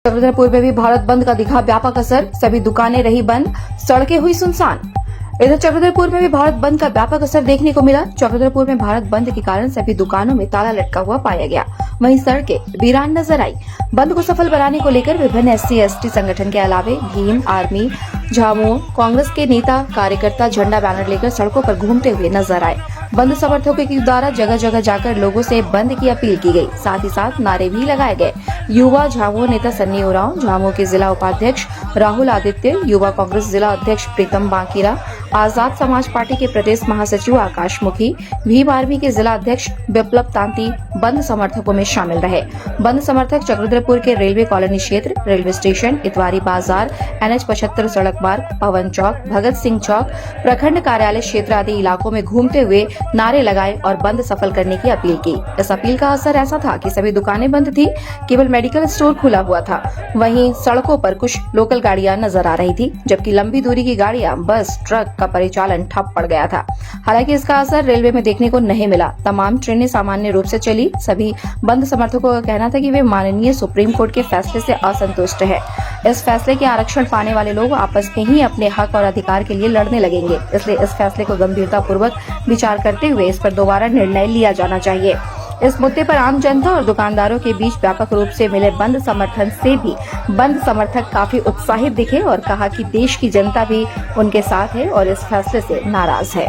चक्रधरपुर में भी भारत बंद का दिखा व्यापक असर, सभी दुकानें रही बंद, सड़कें हुई सुनसान। इधर चक्रधरपुर में भी भारत बंद का व्यापक असर देखने को मिला। चक्रधरपुर में भारत बंद के कारण सभी दुकानों में ताला लटका हुआ पाया गया, वहीं सड़कें वीरान नजर आई। बंद को सफल बनाने को लेकर विभिन्न SC/ST संगठन के अलावे भीम आर्मी, झामुमो, कांग्रेस के नेता कार्यकर्ता झंडा बैनर लेकर सड़कों पर घूमते हुए नजर आए। बंद समर्थकों के द्वारा जगह जगह जाकर लोगों से बंद की अपील की गई, साथ ही साथ नारे भी लगाए गए। युवा झामुमो नेता सन्नी उरांव, झामुमो के जिला उपाध्यक्ष राहुल आदित्य, युवा कांग्रेस जिला अध्यक्ष प्रीतम बांकीरा, आजाद समाज पार्टी के प्रदेश महासचिव आकाश मुखी, भीम आर्मी के जिला अध्यक्ष विप्लव तांती बंद समर्थकों में शामिल रहे। बंद समर्थक चक्रधरपुर के रेलवे कॉलोनी क्षेत्र, रेलवे स्टेशन, इतवारी बाजार, NH-75 सड़क मार्ग, पवन चौक, भगत सिंह चौक, प्रखंड कार्यालय क्षेत्र आदि इलाकों में घूमते हुए नारे लगाए और बंद सफल करने की अपील की। इस अपील का असर ऐसा था कि सभी दुकानें बंद थी, केवल मेडिकल स्टोर खुला हुआ था। वहीं सड़कों पर कुछ लोकल गाड़ियां नजर आ रही थी, जबकि लंबी दूरी की गाड़ियां, बस, ट्रक का परिचालन ठप पड़ गया था। हालांकि इसका असर रेलवे में देखने को नहीं मिला। तमाम ट्रेनें सामान्य रूप से चली। सभी बंद समर्थकों का कहना था कि वे माननीय सुप्रीम कोर्ट के फैसले से असंतुष्ट है। इस फैसले के आरक्षण पाने वाले लोग आपस में ही अपने हक और अधिकार के लिए लड़ने लगेंगे, इसलिए इस फैसले को गंभीरता पूर्वक विचार करते हुए इस पर दोबारा निर्णय लिया जाना चाहिए। इस मुद्दे पर आम जनता और दुकानदारों के बीच व्यापक रूप से मिले बंद समर्थन से भी बंद समर्थक काफी उत्साहित दिखे और कहा कि देश की जनता भी उनके साथ है और इस फैसले से नाराज है।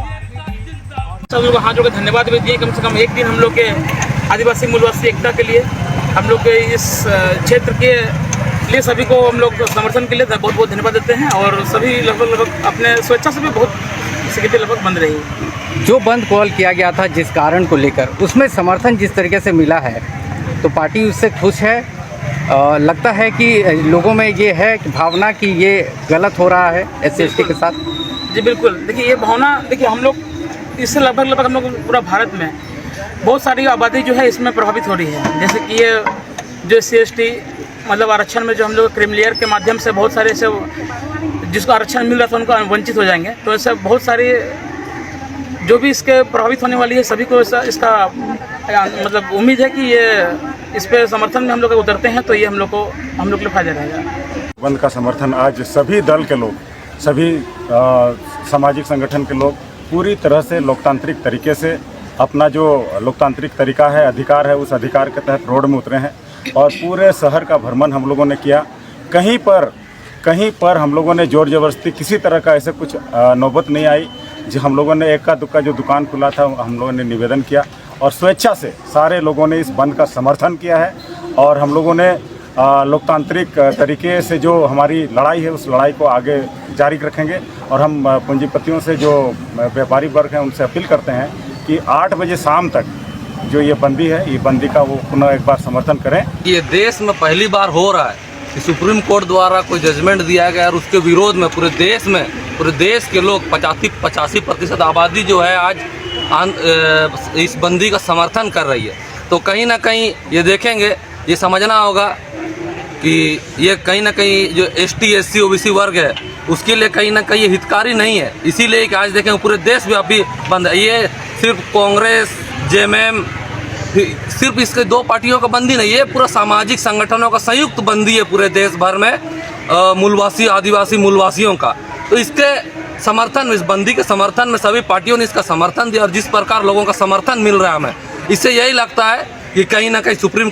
सब लोग हाथ जोड़ के धन्यवाद भी दिए। कम से कम एक दिन हम लोग के आदिवासी मूलवासी एकता के लिए, हम लोग के इस क्षेत्र के लिए सभी को हम लोग समर्थन के लिए बहुत बहुत धन्यवाद देते हैं। और सभी लगभग अपने स्वेच्छा से भी बहुत सेक्रेटरी लगभग बंद रही। जो बंद कॉल किया गया था जिस कारण को लेकर, उसमें समर्थन जिस तरीके से मिला है तो पार्टी उससे खुश है। लगता है कि लोगों में ये है कि भावना कि ये गलत हो रहा है SC/ST के साथ। जी बिल्कुल, देखिए ये भावना, देखिए हम लोग इससे लगभग हम लोग पूरा भारत में बहुत सारी आबादी जो है इसमें प्रभावित हो रही है। जैसे कि ये जो SC/ST मतलब आरक्षण में जो हम लोग क्रीमिलेयर के माध्यम से बहुत सारे ऐसे जिसको आरक्षण मिल रहा था उनको वंचित हो जाएंगे, तो ऐसे बहुत सारी जो भी इसके प्रभावित होने वाली है सभी को इसका मतलब उम्मीद है कि ये इस पे समर्थन में हम लोग उतरते हैं तो ये हम लोग के लिए फायदा रहेगा। बंद का समर्थन आज सभी दल के लोग, सभी सामाजिक संगठन के लोग पूरी तरह से लोकतांत्रिक तरीके से अपना जो लोकतांत्रिक तरीका है, अधिकार है, उस अधिकार के तहत रोड में उतरे हैं और पूरे शहर का भ्रमण हम लोगों ने किया। कहीं पर हम लोगों ने जोर जबरदस्ती किसी तरह का ऐसे कुछ नौबत नहीं आई। जो हम लोगों ने एक्का दुक्का जो दुकान खुला था हम लोगों ने निवेदन किया और स्वेच्छा से सारे लोगों ने इस बंद का समर्थन किया है। और हम लोगों ने लोकतांत्रिक तरीके से जो हमारी लड़ाई है उस लड़ाई को आगे जारी रखेंगे। और हम पूंजीपतियों से जो व्यापारी वर्ग हैं उनसे अपील करते हैं कि 8 बजे शाम तक जो ये बंदी है, ये बंदी का वो पुनः एक बार समर्थन करें। ये देश में पहली बार हो रहा है कि सुप्रीम कोर्ट द्वारा कोई जजमेंट दिया गया और उसके विरोध में पूरे देश के लोग 85% आबादी जो है आज इस बंदी का समर्थन कर रही है। तो कहीं ना कहीं ये देखेंगे, ये समझना होगा कि ये कहीं ना कहीं जो ST/SC OBC वर्ग है उसके लिए कहीं ना कहीं हितकारी नहीं है। इसीलिए कि आज देखेंगे पूरे देशव्यापी बंद है। ये सिर्फ कांग्रेस, JMM, सिर्फ इसके 2 पार्टियों का बंदी नहीं, ये पूरा सामाजिक संगठनों का संयुक्त बंदी है पूरे देश भर में मूलवासी आदिवासी मूलवासियों का। तो इसके समर्थन में, इस बंदी के समर्थन में सभी पार्टियों ने इसका समर्थन दिया और जिस प्रकार लोगों का समर्थन मिल रहा है हमें, इससे यही लगता है कि कहीं ना कहीं सुप्रीम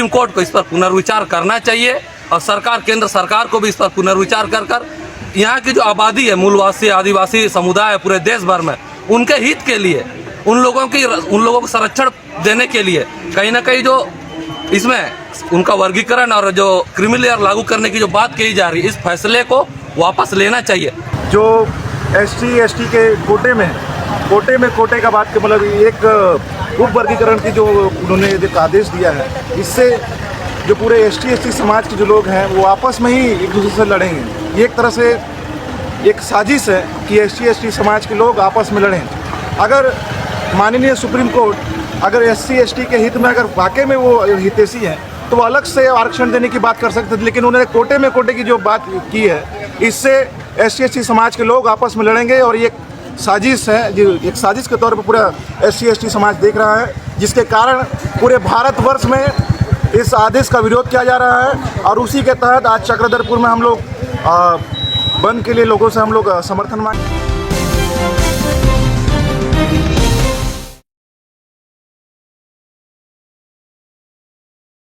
कोर्ट को इस पर पुनर्विचार करना चाहिए और केंद्र सरकार को भी इस पर पुनर्विचार कर यहाँ की जो आबादी है मूलवासी आदिवासी समुदाय है पूरे देश भर में, उनके हित के लिए उन लोगों को संरक्षण देने के लिए कहीं ना कहीं जो इसमें उनका वर्गीकरण और जो क्रीमिलेयर लागू करने की जो बात कही जा रही है, इस फैसले को वापस लेना चाहिए। जो SC/ST के कोटे का बात के मतलब एक उप वर्गीकरण की जो उन्होंने एक आदेश दिया है, इससे जो पूरे ST/ST समाज के जो लोग हैं वो आपस में ही एक दूसरे से लड़ेंगे। ये एक तरह से एक साजिश है कि ST/ST समाज के लोग आपस में लड़ें। अगर माननीय सुप्रीम कोर्ट अगर SC/ST के हित में अगर वाकई में वो हितैषी हैं तो वो अलग से आरक्षण देने की बात कर सकते थे, लेकिन उन्होंने कोटे की जो बात की है, इससे SC/ST समाज के लोग आपस में लड़ेंगे और ये साजिश है, जो एक साजिश के तौर पर पूरा SC/ST समाज देख रहा है, जिसके कारण पूरे भारतवर्ष में इस आदेश का विरोध किया जा रहा है और उसी के तहत आज चक्रधरपुर में हम लोग बंद के लिए लोगों से हम लोग समर्थन मांगे।